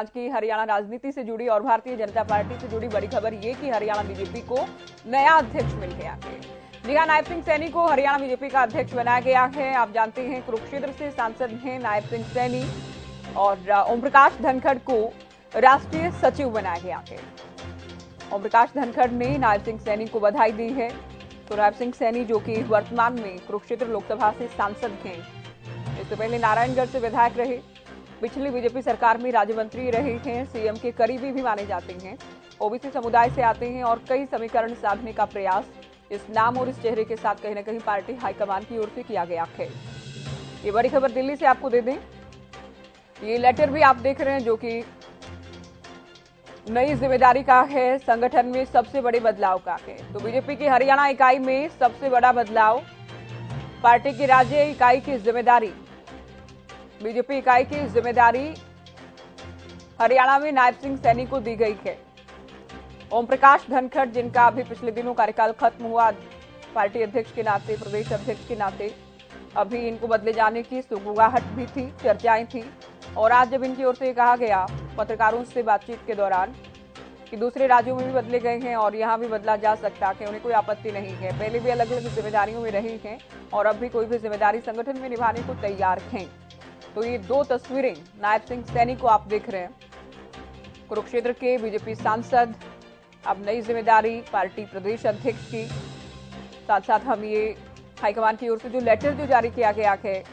आज की हरियाणा राजनीति से जुड़ी और भारतीय जनता पार्टी से जुड़ी बड़ी खबर ये कि हरियाणा बीजेपी को नया अध्यक्ष मिल गया है। जी हाँ, नायब सिंह सैनी को हरियाणा बीजेपी का अध्यक्ष बनाया गया है। आप जानते हैं कुरुक्षेत्र से सांसद हैं नायब सिंह सैनी और ओम प्रकाश धनखड़ को राष्ट्रीय सचिव बनाया गया है। ओम प्रकाश धनखड़ ने नायब सिंह सैनी को बधाई दी है। तो नायब सिंह सैनी जो कि वर्तमान में कुरुक्षेत्र लोकसभा से सांसद हैं, इससे पहले नारायणगढ़ से विधायक रहे, पिछली बीजेपी सरकार में राज्य मंत्री रहे हैं, सीएम के करीबी भी माने जाते हैं, ओबीसी समुदाय से आते हैं और कई समीकरण साधने का प्रयास इस नाम और इस चेहरे के साथ कहीं न कहीं पार्टी हाईकमान की ओर से किया गया है। ये बड़ी खबर दिल्ली से आपको दे दें, ये लेटर भी आप देख रहे हैं जो कि नई जिम्मेदारी का है, संगठन में सबसे बड़े बदलाव का है। तो बीजेपी की हरियाणा इकाई में सबसे बड़ा बदलाव, पार्टी की राज्य इकाई की जिम्मेदारी, बीजेपी इकाई की जिम्मेदारी हरियाणा में नायब सिंह सैनी को दी गई है। ओम प्रकाश धनखड़ जिनका अभी पिछले दिनों कार्यकाल खत्म हुआ पार्टी अध्यक्ष के नाते, प्रदेश अध्यक्ष के नाते, अभी इनको बदले जाने की सुगबुगाहट भी थी, चर्चाएं थी और आज जब इनकी ओर से कहा गया पत्रकारों से बातचीत के दौरान कि दूसरे राज्यों में भी बदले गए हैं और यहां भी बदला जा सकता है, उन्हें कोई आपत्ति नहीं है। पहले भी अलग अलग जिम्मेदारियों में रहे हैं और अब भी कोई भी जिम्मेदारी संगठन में निभाने को तैयार हैं। तो ये दो तस्वीरें नायब सिंह सैनी को आप देख रहे हैं, कुरुक्षेत्र के बीजेपी सांसद, अब नई जिम्मेदारी पार्टी प्रदेश अध्यक्ष की। साथ साथ हम ये हाईकमान की ओर से जो लेटर जो जारी किया गया है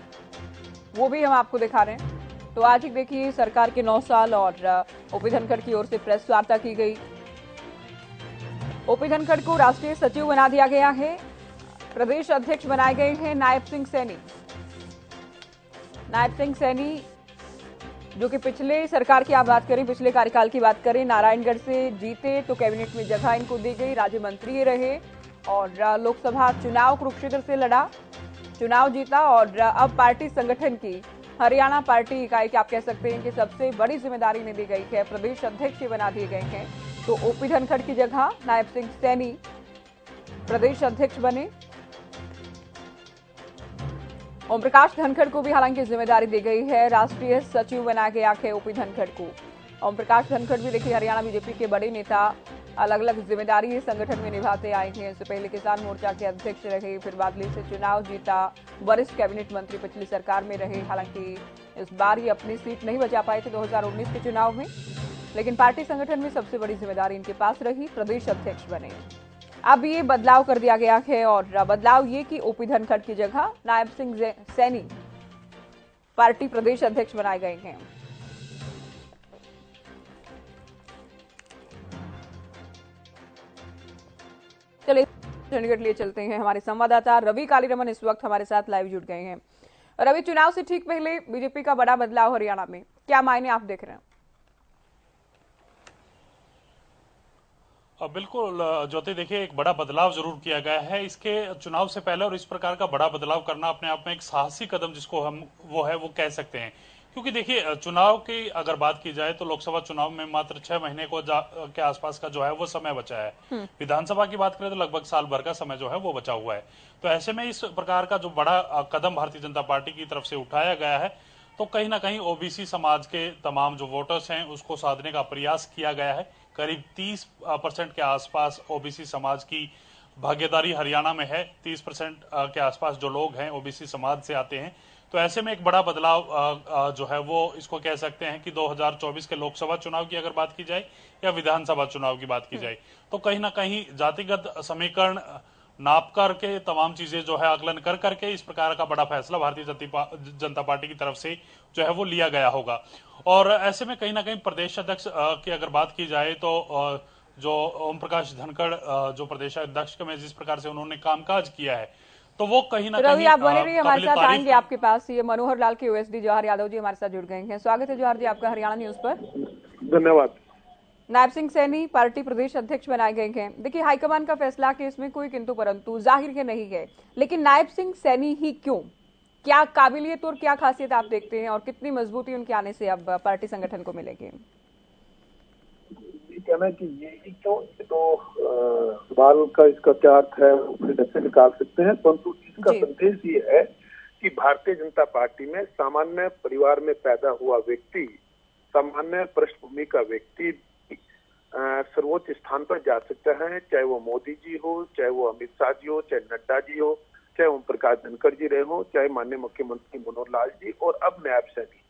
वो भी हम आपको दिखा रहे हैं। तो आज ही देखिए सरकार के 9 साल और ओपी धनखड़ की ओर से प्रेस वार्ता की गई। ओपी धनखड़ को राष्ट्रीय सचिव बना दिया गया है, प्रदेश अध्यक्ष बनाए गए हैं नायब सिंह सैनी। नायब सिंह सैनी जो कि पिछले सरकार की आप बात करें, पिछले कार्यकाल की बात करें, नारायणगढ़ से जीते तो कैबिनेट में जगह इनको दी गई, राज्य मंत्री रहे और लोकसभा चुनाव कुरुक्षेत्र से लड़ा, चुनाव जीता और अब पार्टी संगठन की हरियाणा पार्टी इकाई की आप कह सकते हैं कि सबसे बड़ी जिम्मेदारी ने दी गई है, प्रदेश अध्यक्ष बना दिए गए हैं। तो ओपी धनखड़ की जगह नायब सिंह सैनी प्रदेश अध्यक्ष बने। ओम प्रकाश धनखड़ को भी हालांकि जिम्मेदारी दी गई है, राष्ट्रीय सचिव बनाया गया है ओपी धनखड़ को। ओम प्रकाश धनखड़ भी देखिए हरियाणा बीजेपी के बड़े नेता, अलग अलग जिम्मेदारी संगठन में निभाते आए हैं। इससे पहले किसान मोर्चा के अध्यक्ष रहे, फिर बादली से चुनाव जीता, वरिष्ठ कैबिनेट मंत्री पिछली सरकार में रहे। हालांकि इस बार ये अपनी सीट नहीं बचा पाए थे 2019 के चुनाव में, लेकिन पार्टी संगठन में सबसे बड़ी जिम्मेदारी इनके पास रही, प्रदेश अध्यक्ष बने। अब ये बदलाव कर दिया गया है और बदलाव ये कि ओपी धनखड़ की जगह नायब सिंह सैनी पार्टी प्रदेश अध्यक्ष बनाए गए हैं। चलिए चंडीगढ़ लिए चलते हैं, हमारे संवाददाता रवि कालीरमन इस वक्त हमारे साथ लाइव जुड़ गए हैं। रवि, चुनाव से ठीक पहले बीजेपी का बड़ा बदलाव हरियाणा में, क्या मायने आप देख रहे हैं? बिल्कुल ज्योति, देखिए एक बड़ा बदलाव जरूर किया गया है इसके चुनाव से पहले और इस प्रकार का बड़ा बदलाव करना अपने आप में एक साहसी कदम जिसको हम वो कह सकते हैं। क्योंकि देखिए चुनाव की अगर बात की जाए तो लोकसभा चुनाव में मात्र 6 महीने के आसपास का जो है वो समय बचा है। विधानसभा की बात करें तो लगभग साल भर का समय जो है वो बचा हुआ है। तो ऐसे में इस प्रकार का जो बड़ा कदम भारतीय जनता पार्टी की तरफ से उठाया गया है तो कहीं ना कहीं ओबीसी समाज के तमाम जो वोटर्स हैं उसको साधने का प्रयास किया गया है। करीब 30% के आसपास ओबीसी समाज की भागीदारी हरियाणा में है। 30% के आसपास जो लोग हैं ओबीसी समाज से आते हैं। तो ऐसे में एक बड़ा बदलाव जो है वो इसको कह सकते हैं कि 2024 के लोकसभा चुनाव की अगर बात की जाए या विधानसभा चुनाव की बात की जाए तो कहीं ना कहीं जातिगत समीकरण नाप करके तमाम चीजें जो है आकलन कर करके इस प्रकार का बड़ा फैसला भारतीय जनता पार्टी की तरफ से जो है वो लिया गया होगा। और ऐसे में कहीं ना कहीं प्रदेश अध्यक्ष की अगर बात की जाए तो जो ओम प्रकाश धनखड़ जो प्रदेश अध्यक्ष में जिस प्रकार से उन्होंने कामकाज किया है तो वो कहीं ना रवि, कहीं आप बने रहिए, हमारे साथ आएंगे आपके पास। ये मनोहर लाल के ओएसडी जवाहर यादव जी हमारे साथ जुड़ गए हैं। स्वागत है जवाहर जी आपका हरियाणा न्यूज पर। धन्यवाद। नायब सिंह सैनी पार्टी प्रदेश अध्यक्ष बनाए गए हैं। देखिए हाईकमान का फैसला कि इसमें कोई किंतु परंतु जाहिर है नहीं है, लेकिन नायब सिंह सैनी ही क्यों? क्या काबिलियत और क्या खासियत आप देखते हैं और कितनी मजबूती उनके आने से अब पार्टी संगठन को मिलेगी? कहना है कि ये क्यों, तो सवाल का इसका क्या अर्थ है फिर से निकाल सकते हैं, परंतु इसका संदेश ये है कि भारतीय जनता पार्टी में सामान्य परिवार में पैदा हुआ व्यक्ति सामान्य पृष्ठभूमि का व्यक्ति सर्वोच्च स्थान पर जा सकता है, चाहे वो मोदी जी हो, चाहे वो अमित शाह जी हो, चाहे नड्डा जी हो, चाहे ओम प्रकाश धनखड़ जी रहे हो, चाहे माननीय मुख्यमंत्री मनोहर लाल जी और अब नायब सैनी।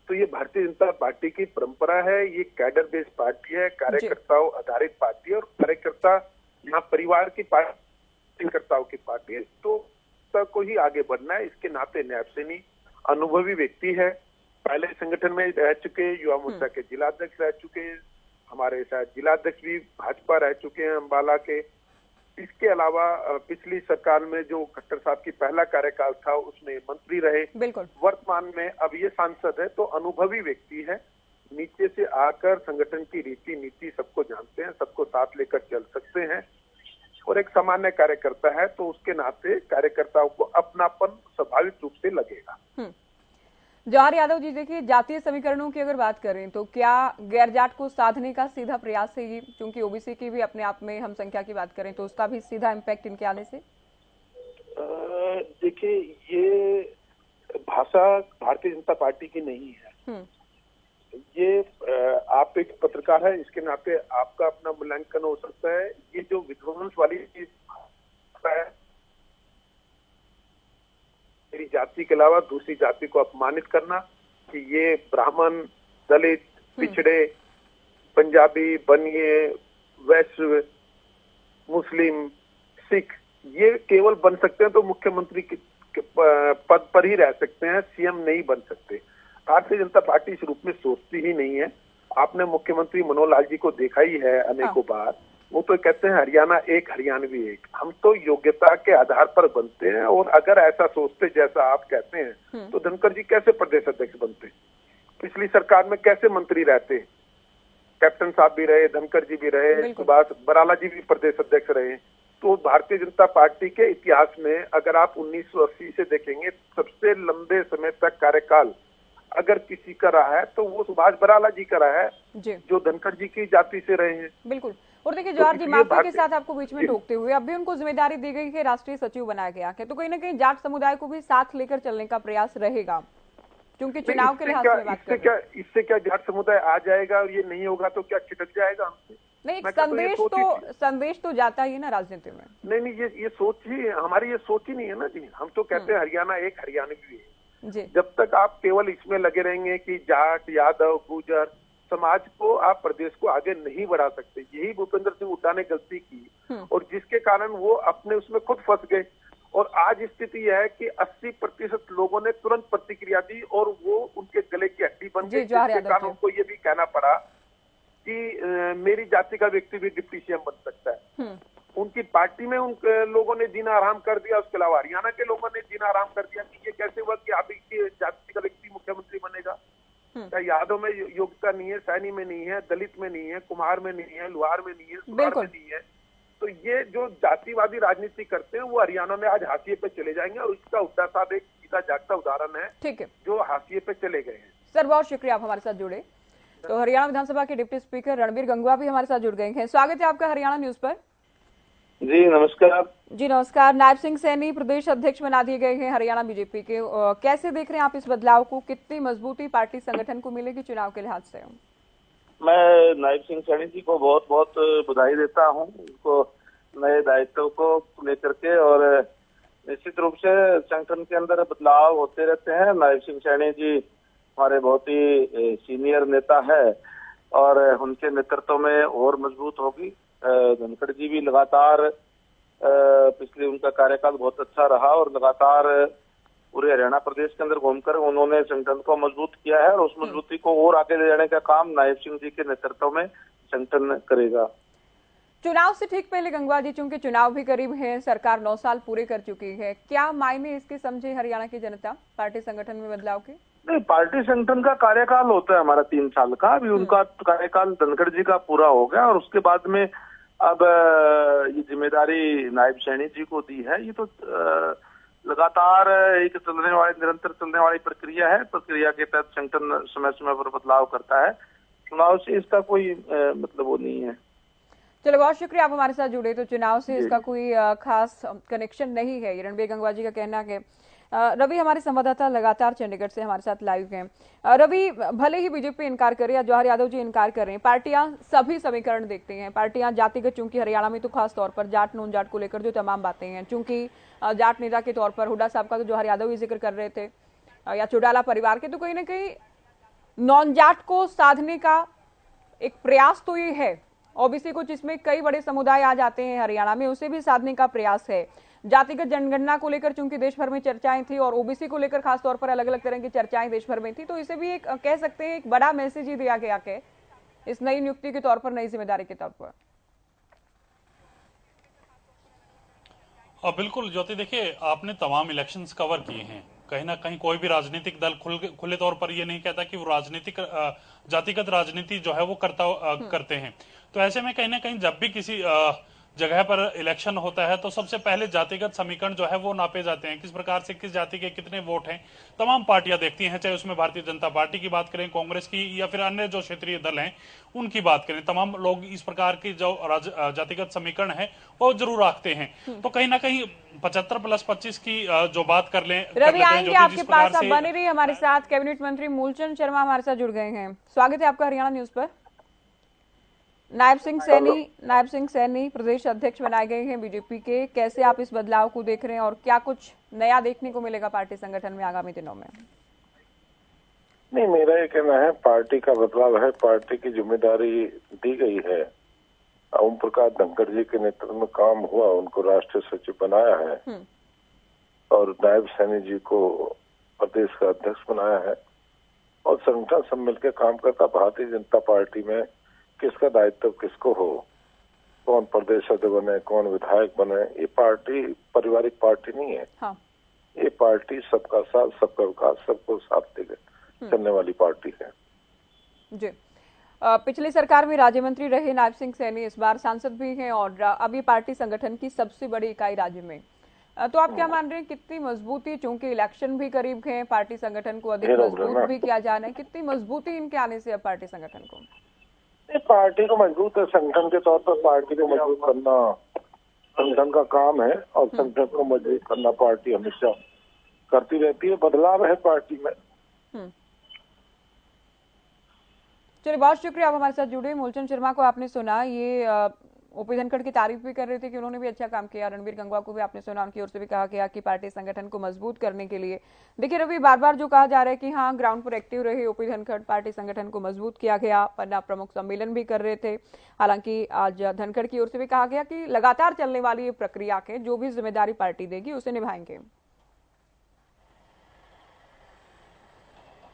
तो ये भारतीय जनता पार्टी की परंपरा है, ये कैडर बेस्ड पार्टी है, कार्यकर्ताओं आधारित पार्टी है और कार्यकर्ता यहाँ परिवार की पार्टी, कार्यकर्ताओं की पार्टी है। तो को ही आगे बढ़ना है। इसके नाते नायब सैनी अनुभवी व्यक्ति है, पहले संगठन में रह चुके, युवा मोर्चा के जिलाध्यक्ष रह चुके, हमारे शायद जिलाध्यक्ष भी भाजपा रह चुके हैं अम्बाला के। इसके अलावा पिछली सरकार में जो खट्टर साहब की पहला कार्यकाल था उसमें मंत्री रहे, बिल्कुल। वर्तमान में अब ये सांसद है। तो अनुभवी व्यक्ति है, नीचे से आकर संगठन की रीति नीति सबको जानते हैं, सबको साथ लेकर चल सकते हैं और एक सामान्य कार्यकर्ता है, तो उसके नाते कार्यकर्ताओं को अपनापन स्वाभाविक रूप से लगेगा। जवाहर यादव जी, देखिए जातीय समीकरणों की अगर बात करें तो क्या गैर जाट को साधने का सीधा प्रयास है ये, क्योंकि ओबीसी की भी अपने आप में हम संख्या की बात करें तो उसका भी सीधा इम्पैक्ट इनके आने से? देखिए, ये भाषा भारतीय जनता पार्टी की नहीं है। ये आप एक पत्रकार है, इसके नाते आपका अपना मूल्यांकन हो सकता है। ये जो विध्वंस वाली चीज है, मेरी जाति के अलावा दूसरी जाति को अपमानित करना, कि ये ब्राह्मण, दलित, पिछड़े, पंजाबी, बनिए, वैश्य, मुस्लिम, सिख, ये केवल बन सकते हैं तो मुख्यमंत्री के पद पर ही रह सकते हैं, सीएम नहीं बन सकते। भारतीय जनता पार्टी इस रूप में सोचती ही नहीं है। आपने मुख्यमंत्री मनोहर लाल जी को देखा ही है अनेकों बार, वो तो कहते हैं हरियाणा एक, हरियाणवी एक। हम तो योग्यता के आधार पर बनते हैं और अगर ऐसा सोचते जैसा आप कहते हैं तो धनखड़ जी कैसे प्रदेश अध्यक्ष बनते? पिछली सरकार में कैसे मंत्री रहते? कैप्टन साहब भी रहे, धनखड़ जी भी रहे, सुभाष बराला जी भी प्रदेश अध्यक्ष रहे। तो भारतीय जनता पार्टी के इतिहास में अगर आप 1980 से देखेंगे, सबसे लंबे समय तक कार्यकाल अगर किसी का रहा है तो वो सुभाष बराला जी का रहा है, जो धनखड़ जी की जाति से रहे हैं। बिल्कुल। और देखिए जवाहर जी, माफी के साथ आपको बीच में टोकते हुए, अब भी उनको जिम्मेदारी दी गई है, राष्ट्रीय सचिव बनाया गया है, तो कहीं ना कहीं जाट समुदाय को भी साथ लेकर चलने का प्रयास रहेगा, क्योंकि चुनाव के लिहाज से बात कर रहे हैं। इससे क्या जाट समुदाय आ जाएगा और ये नहीं होगा तो क्या छिटक जाएगा हमसे? नहीं, संदेश तो जाता ही है ना राजनीति में। नहीं, ये सोच ही हमारी, ये सोच ही नहीं है ना जी। हम तो कहते हैं हरियाणा एक, हरियाणवी है। जब तक आप केवल इसमें लगे रहेंगे कि जाट, यादव, गुर्जर समाज को, आप प्रदेश को आगे नहीं बढ़ा सकते। यही भूपेंद्र सिंह हुड्डा ने गलती की और जिसके कारण वो अपने उसमें खुद फंस गए। और आज स्थिति यह है कि 80% लोगों ने तुरंत प्रतिक्रिया दी और वो उनके गले की हड्डी बन गई, जिसके कारण उनको ये भी कहना पड़ा कि मेरी जाति का व्यक्ति भी डिप्टी सीएम बन सकता है। उनकी पार्टी में उन लोगों ने जीना आराम कर दिया, उसके अलावा हरियाणा के लोगों ने जीना आराम कर दिया कि ये कैसे हुआ कि आप की जाति का व्यक्ति मुख्यमंत्री बनेगा? क्या यादव में योग्यता नहीं है, सैनी में नहीं है, दलित में नहीं है, कुम्हार में नहीं है, लुहार में नहीं है, सुनार में नहीं है? तो ये जो जातिवादी राजनीति करते हैं वो हरियाणा में आज हाशिए पे चले जाएंगे और इसका हुड्डा साहब एक सीधा जागता उदाहरण है। ठीक है, जो हाशिए पे चले गए हैं। सर बहुत शुक्रिया, आप हमारे साथ जुड़े। तो हरियाणा विधानसभा के डिप्टी स्पीकर रणबीर गंगवा भी हमारे साथ जुड़ गए हैं। स्वागत है आपका हरियाणा न्यूज पर। जी नमस्कार। जी नमस्कार। नायब सिंह सैनी प्रदेश अध्यक्ष बना दिए गए हैं हरियाणा बीजेपी के, कैसे देख रहे हैं आप इस बदलाव को? कितनी मजबूती पार्टी संगठन को मिलेगी चुनाव के लिहाज से? मैं नायब सिंह सैनी जी को बहुत बहुत बधाई देता हूं, उनको नए दायित्व को लेकर के। और निश्चित रूप से संगठन के अंदर बदलाव होते रहते हैं। नायब सिंह सैनी जी हमारे बहुत ही सीनियर नेता है और उनके नेतृत्व में और मजबूत होगी। धनखड़ जी भी लगातार पिछले उनका कार्यकाल बहुत अच्छा रहा और लगातार पूरे हरियाणा प्रदेश के अंदर घूमकर उन्होंने संगठन को मजबूत किया है और उस मजबूती को और आगे ले जाने का काम नायब सिंह जी के नेतृत्व में संगठन करेगा। चुनाव से ठीक पहले गंगवा जी, चूंकि चुनाव भी करीब है, सरकार 9 साल पूरे कर चुकी है, क्या मायने इसके समझे हरियाणा की जनता पार्टी संगठन में बदलाव के? नहीं, पार्टी संगठन का कार्यकाल होता है हमारा 3 साल का। अभी उनका कार्यकाल धनखड़ जी का पूरा हो गया और उसके बाद में अब ये जिम्मेदारी नायब सैनी जी को दी है। ये तो लगातार एक निरंतर चलने वाली प्रक्रिया है। प्रक्रिया के तहत संगठन समय समय पर बदलाव करता है। चुनाव से इसका कोई मतलब वो नहीं है। चलो बहुत शुक्रिया, आप हमारे साथ जुड़े। तो चुनाव से इसका कोई खास कनेक्शन नहीं है, रणबीर गंगवा जी का कहना है। रवि हमारे संवाददाता लगातार चंडीगढ़ से हमारे साथ लाइव हैं। रवि, भले ही बीजेपी इनकार करे या जवाहर यादव जी इनकार कर रहे हैं, पार्टियां सभी समीकरण देखते हैं। पार्टियां जातिगत, चूंकि हरियाणा में तो खास तौर पर जाट नॉन जाट को लेकर जो तमाम बातें हैं, चूंकि जाट नेता के तौर पर हुड्डा साहब का तो जवाहर यादव ही जिक्र कर रहे थे या चौटाला परिवार के, तो कहीं ना कहीं नॉन जाट को साधने का एक प्रयास तो ये है। ओबीसी को, जिसमें कई बड़े समुदाय आ जाते हैं हरियाणा में, उसे भी साधने का प्रयास है। जातिगत जनगणना को लेकर चूंकि देश भर में चर्चाएं थी और ओबीसी को लेकर खासतौर पर अलग अलग तरह की चर्चाएं देश भर में थी, तो इसे भी एक कह सकते हैं एक बड़ा मैसेज ही दिया गया कि इस नई नियुक्ति के तौर पर, नई जिम्मेदारी के तौर पर। और बिल्कुल ज्योति, देखिए आपने तमाम इलेक्शंस कवर किए हैं। कहीं ना कहीं कोई भी राजनीतिक दल खुले तौर पर ये नहीं कहता कि वो राजनीतिक जातिगत राजनीति जो है वो करते हैं। तो ऐसे में कहीं ना कहीं जब भी किसी जगह पर इलेक्शन होता है तो सबसे पहले जातिगत समीकरण जो है वो नापे जाते हैं, किस प्रकार से किस जाति के कितने वोट हैं। तमाम पार्टियां देखती हैं, चाहे उसमें भारतीय जनता पार्टी की बात करें, कांग्रेस की, या फिर अन्य जो क्षेत्रीय दल हैं उनकी बात करें, तमाम लोग इस प्रकार की जो जातिगत समीकरण है वो जरूर रखते हैं। तो कहीं ना कहीं 75+25 की जो बात कर लें, रवि आएंगे आपके पास, आप बने रहिए हमारे साथ। कैबिनेट मंत्री मूलचंद शर्मा हमारे साथ जुड़ गए हैं। स्वागत है आपका हरियाणा न्यूज पर। नायब सिंह सैनी प्रदेश अध्यक्ष बनाए गए हैं बीजेपी के। कैसे आप इस बदलाव को देख रहे हैं और क्या कुछ नया देखने को मिलेगा पार्टी संगठन में आगामी दिनों में? नहीं, मेरा ये कहना है पार्टी का बदलाव है, पार्टी की जिम्मेदारी दी गई है। ओम प्रकाश धनखड़ जी के नेतृत्व में काम हुआ, उनको राष्ट्रीय सचिव बनाया है और नायब सैनी जी को प्रदेश का अध्यक्ष बनाया है और संगठन सब मिलकर काम करता। भारतीय जनता पार्टी में किसका दायित्व किसको हो, कौन प्रदेश अध्यक्ष बने, कौन विधायक बने, ये पार्टी पारिवारिक पार्टी नहीं है। हाँ। ये पार्टी सबका साथ, सबका विकास, सबको साथ देकर चलने वाली पार्टी है जी। पिछली सरकार में राज्य मंत्री रहे नायब सिंह सैनी, इस बार सांसद भी हैं और अभी पार्टी संगठन की सबसे बड़ी इकाई राज्य में। तो आप क्या मान रहे हैं, कितनी मजबूती, चूंकि इलेक्शन भी करीब है, पार्टी संगठन को अधिक मजबूत भी किया जाना है, कितनी मजबूती इनके आने से अब पार्टी संगठन को? पार्टी को मजबूत है, संगठन के तौर पर पार्टी को मजबूत करना संगठन का काम है और संगठन को मजबूत करना पार्टी हमेशा करती रहती है। बदलाव है पार्टी में। चलिए, बहुत शुक्रिया, आप हमारे साथ जुड़े। मूलचंद शर्मा को आपने सुना, ये ओपी धनखड़ की तारीफ भी कर रहे थे कि उन्होंने भी अच्छा काम किया। रणबीर गंगवा को भी आपने सुना, उनकी ओर से भी कहा गया कि पार्टी संगठन को मजबूत करने के लिए, देखिए रवि, बार बार जो कहा जा रहा है कि हाँ ग्राउंड पर एक्टिव रहे ओपी धनखड़, पार्टी संगठन को मजबूत किया गया, पन्ना प्रमुख सम्मेलन भी कर रहे थे। हालांकि आज धनखड़ की ओर से भी कहा गया कि लगातार चलने वाली ये प्रक्रिया के जो भी जिम्मेदारी पार्टी देगी उसे निभाएंगे।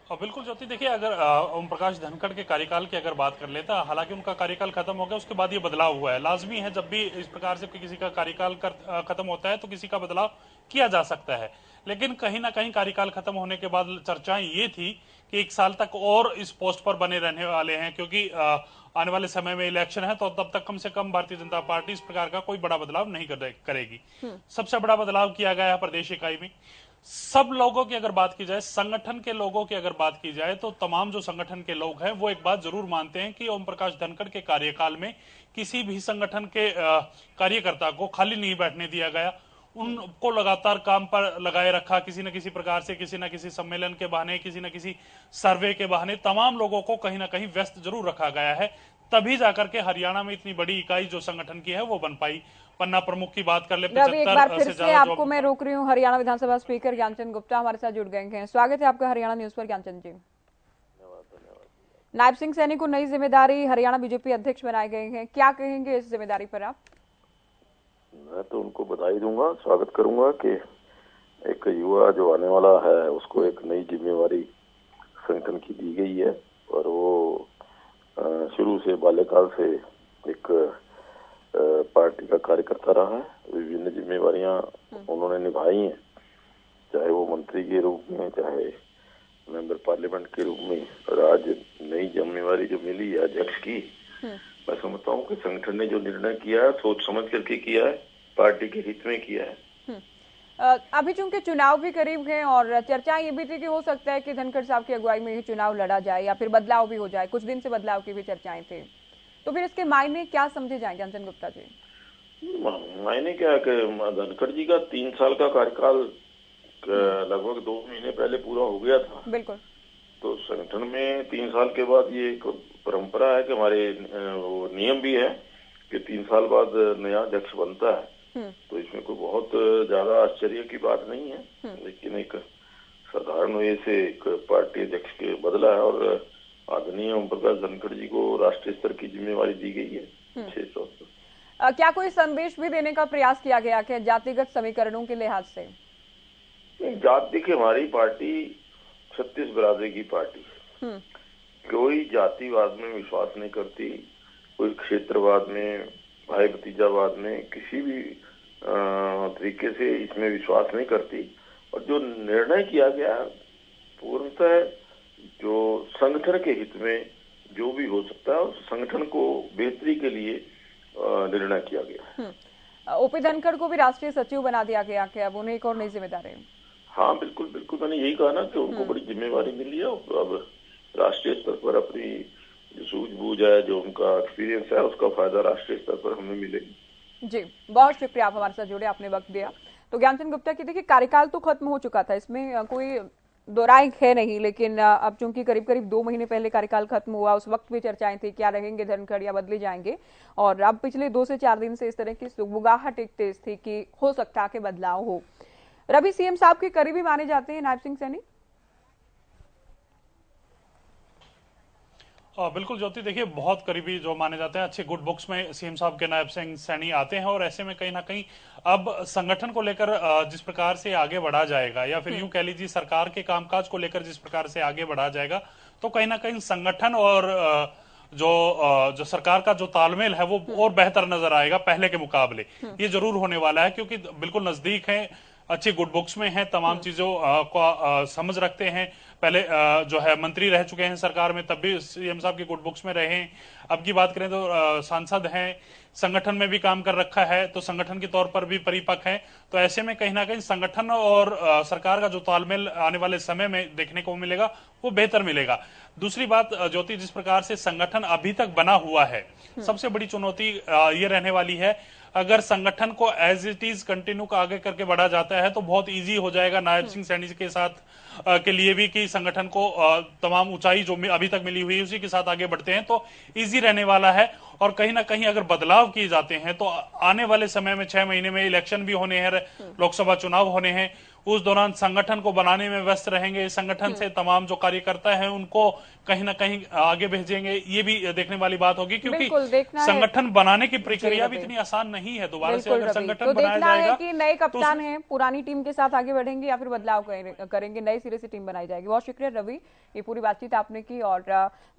और बिल्कुल ज्योति, देखिए अगर ओम प्रकाश धनखड़ के कार्यकाल की अगर बात कर लेता, हालांकि उनका कार्यकाल खत्म हो गया, उसके बाद ये बदलाव हुआ है। लाजमी है, जब भी इस प्रकार से किसी का कार्यकाल खत्म होता है तो किसी का बदलाव किया जा सकता है। लेकिन कहीं ना कहीं कार्यकाल खत्म होने के बाद चर्चाएं ये थी कि 1 साल तक और इस पोस्ट पर बने रहने वाले हैं, क्योंकि आने वाले समय में इलेक्शन है, तो तब तक कम से कम भारतीय जनता पार्टी इस प्रकार का कोई बड़ा बदलाव नहीं करेगी। सबसे बड़ा बदलाव किया गया है प्रदेश इकाई में। सब लोगों की अगर बात की जाए, संगठन के लोगों की अगर बात की जाए, तो तमाम जो संगठन के लोग हैं वो एक बात जरूर मानते हैं कि ओम प्रकाश धनखड़ के कार्यकाल में किसी भी संगठन के कार्यकर्ता को खाली नहीं बैठने दिया गया। उनको लगातार काम पर लगाए रखा, किसी न किसी प्रकार से, किसी न किसी सम्मेलन के बहाने, किसी न किसी सर्वे के बहाने तमाम लोगों को कहीं ना कहीं व्यस्त जरूर रखा गया है। तभी जाकर के हरियाणा में इतनी बड़ी इकाई जो संगठन की है वो बन पाई। पन्ना प्रमुख की बात कर ले, 75 से ज्यादा। आपको मैं रोक रही हूँ। हरियाणा विधानसभा स्पीकर ज्ञानचंद गुप्ता हमारे साथ जुड़ गए हैं। स्वागत है आपका हरियाणा न्यूज पर ज्ञानचंद जी। नायब सिंह सैनी को नई जिम्मेदारी, हरियाणा बीजेपी अध्यक्ष बनाए गए हैं, क्या कहेंगे इस जिम्मेदारी पर आप? मैं तो उनको बधाई दूंगा, स्वागत करूंगा कि एक युवा जो आने वाला है उसको एक नई जिम्मेवारी संगठन की दी गई है और वो शुरू से बाल्यकाल से एक पार्टी का कार्यकर्ता रहा है। विभिन्न जिम्मेवारियां उन्होंने निभाई हैं, चाहे वो मंत्री के रूप में, चाहे मेंबर पार्लियामेंट के रूप में। और आज नई जिम्मेवारी जो मिली है अध्यक्ष की, मैं समझता हूँ कि संगठन ने जो निर्णय किया है सोच समझ करके किया है, पार्टी के हित में किया है। अभी चूंकि चुनाव भी करीब है और चर्चा ये भी थी कि हो सकता है कि धनखड़ साहब की अगुवाई में ही चुनाव लड़ा जाए या फिर बदलाव भी हो जाए, कुछ दिन से बदलाव की भी चर्चाएं थी, तो फिर इसके मायने क्या समझे जाए ज्ञानचंद गुप्ता जी? मायने क्या है कि धनखड़ जी का 3 साल का कार्यकाल लगभग 2 महीने पहले पूरा हो गया था। बिल्कुल। तो संगठन में 3 साल के बाद ये एक परंपरा है कि हमारे वो नियम भी है कि 3 साल बाद नया अध्यक्ष बनता है। तो इसमें कोई बहुत ज्यादा आश्चर्य की बात नहीं है, लेकिन एक साधारण वे से एक पार्टी अध्यक्ष के बदला है और आदरणीय ओम प्रकाश धनखड़ जी को राष्ट्रीय स्तर की जिम्मेवारी दी गई है 6 साल तक। क्या कोई संदेश भी देने का प्रयास किया गया क्या जातिगत समीकरणों के लिहाज से? जाति की हमारी पार्टी 36 बिरादरी की पार्टी है। कोई जातिवाद में विश्वास नहीं करती, कोई क्षेत्रवाद में, भाई भतीजावाद में, किसी भी तरीके से इसमें विश्वास नहीं करती। और जो निर्णय किया गया पूर्णतः जो संगठन के हित में जो भी हो सकता है उस संगठन को बेहतरी के लिए निर्णय किया गया। ओपी धनखड़ को भी राष्ट्रीय सचिव बना दिया गया कि अब उन्हें एक और नई जिम्मेदारी? हाँ बिल्कुल बिल्कुल, मैंने यही कहा ना कि उनको बड़ी जिम्मेवारी मिली है। अब राष्ट्रीय स्तर पर अपनी जो सूझबूझ है, जो उनका एक्सपीरियंस है, उसका फायदा राष्ट्रीय स्तर पर हमें मिलेगी। जी, बहुत शुक्रिया आप हमारे साथ जुड़े, आपने वक्त दिया। तो ज्ञानचंद गुप्ता की देखिए कार्यकाल तो खत्म हो चुका था, इसमें कोई दो राय है नहीं, लेकिन अब चूंकि करीब करीब 2 महीने पहले कार्यकाल खत्म हुआ, उस वक्त भी चर्चाएं थी क्या रहेंगे धनखड़ या बदले जाएंगे, और अब पिछले 2 से 4 दिन से इस तरह की सुगबुगाहट एक तेज थी कि हो सकता है कि बदलाव हो। रवि, सीएम साहब के करीबी माने जाते हैं नायब सिंह सैनी? बिल्कुल ज्योति, देखिए बहुत करीबी जो माने जाते हैं, अच्छे गुड बुक्स में सीएम साहब के नायब सिंह सैनी आते हैं। और ऐसे में कहीं ना कहीं अब संगठन को लेकर जिस प्रकार से आगे बढ़ा जाएगा, या फिर यूं कह लीजिए सरकार के कामकाज को लेकर जिस प्रकार से आगे बढ़ा जाएगा, तो कहीं ना कहीं संगठन और जो सरकार का जो तालमेल है वो और बेहतर नजर आएगा पहले के मुकाबले। ये जरूर होने वाला है, क्योंकि बिल्कुल नजदीक है, अच्छे गुड बुक्स में हैं, तमाम चीजों को समझ रखते हैं। पहले जो है मंत्री रह चुके हैं सरकार में, तब भी सीएम साहब की गुड बुक्स में रहे हैं। अब की बात करें तो सांसद हैं, संगठन में भी काम कर रखा है, तो संगठन के तौर पर भी परिपक्व है। तो ऐसे में कहीं ना कहीं संगठन और सरकार का जो तालमेल आने वाले समय में देखने को मिलेगा वो बेहतर मिलेगा। दूसरी बात ज्योति, जिस प्रकार से संगठन अभी तक बना हुआ है, सबसे बड़ी चुनौती ये रहने वाली है, अगर संगठन को एज इट इज कंटिन्यू आगे करके बढ़ा जाता है तो बहुत इजी हो जाएगा नायब सिंह सैनी के साथ के लिए भी कि संगठन को तमाम ऊंचाई जो अभी तक मिली हुई है उसी के साथ आगे बढ़ते हैं, तो इजी रहने वाला है। और कहीं ना कहीं अगर बदलाव किए जाते हैं तो आने वाले समय में 6 महीने में इलेक्शन भी होने हैं, लोकसभा चुनाव होने हैं, उस दौरान संगठन को बनाने में व्यस्त रहेंगे। संगठन से तमाम जो कार्यकर्ता हैं उनको कहीं ना कहीं आगे भेजेंगे, ये भी देखने वाली बात होगी, क्योंकि संगठन बनाने की प्रक्रिया भी इतनी आसान नहीं है। दोबारा से अगर संगठन बनाया जाएगा कि नए कप्तान हैं, पुरानी टीम के साथ आगे बढ़ेंगे या फिर बदलाव करेंगे, नए सिरे से टीम बनाई जाएगी। बहुत शुक्रिया रवि, ये पूरी बातचीत आपने की, और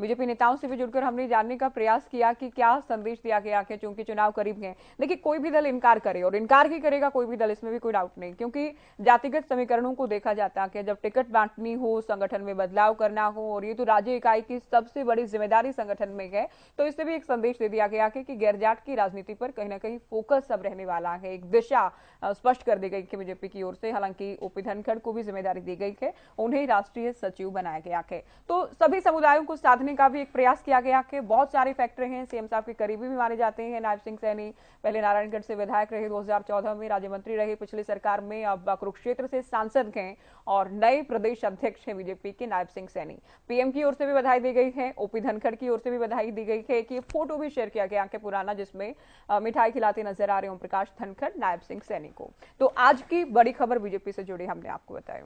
बीजेपी नेताओं से भी जुड़कर हमने जानने का प्रयास किया कि क्या संदेश दिया गया कि चूंकि चुनाव करीब है। देखिए, कोई भी दल इनकार करे, और इनकार ही करेगा कोई भी दल, इसमें भी कोई डाउट नहीं, क्योंकि जातिगत समीकरणों को देखा जाता है कि जब टिकट बांटनी हो, संगठन में बदलाव करना हो, और ये तो राज्य इकाई की सबसे बड़ी जिम्मेदारी संगठन में है, तो इससे भी एक संदेश दे दिया गया कि गैरजाट की राजनीति पर कहीं ना कहीं फोकस अब रहने वाला है। एक दिशा स्पष्ट कर दी गई कि बीजेपी की ओर से, हालांकि ओपी धनखड़ को भी जिम्मेदारी दी गई है, उन्हें राष्ट्रीय सचिव बनाया गया है। तो सभी समुदायों को साधने का भी एक प्रयास किया गया कि बहुत सारे फैक्टर हैं। सीएम साहब के करीबी भी माने जाते हैं नायब सिंह सैनी, पहले नारायणगढ़ से विधायक रहे, 2014 में राज्य मंत्री रहे पिछली सरकार में, अब कुरुक्षेत्र से सांसद हैं और नए प्रदेश अध्यक्ष हैं बीजेपी के नायब सिंह सैनी। पीएम की ओर से भी बधाई दी गई है, ओपी धनखड़ की ओर से भी बधाई दी गई है। कि फोटो भी शेयर किया गया कि पुराना, जिसमें मिठाई खिलाते नजर आ रहे ओम प्रकाश धनखड़ नायब सिंह सैनी को। तो आज की बड़ी खबर बीजेपी से जुड़ी हमने आपको बताया।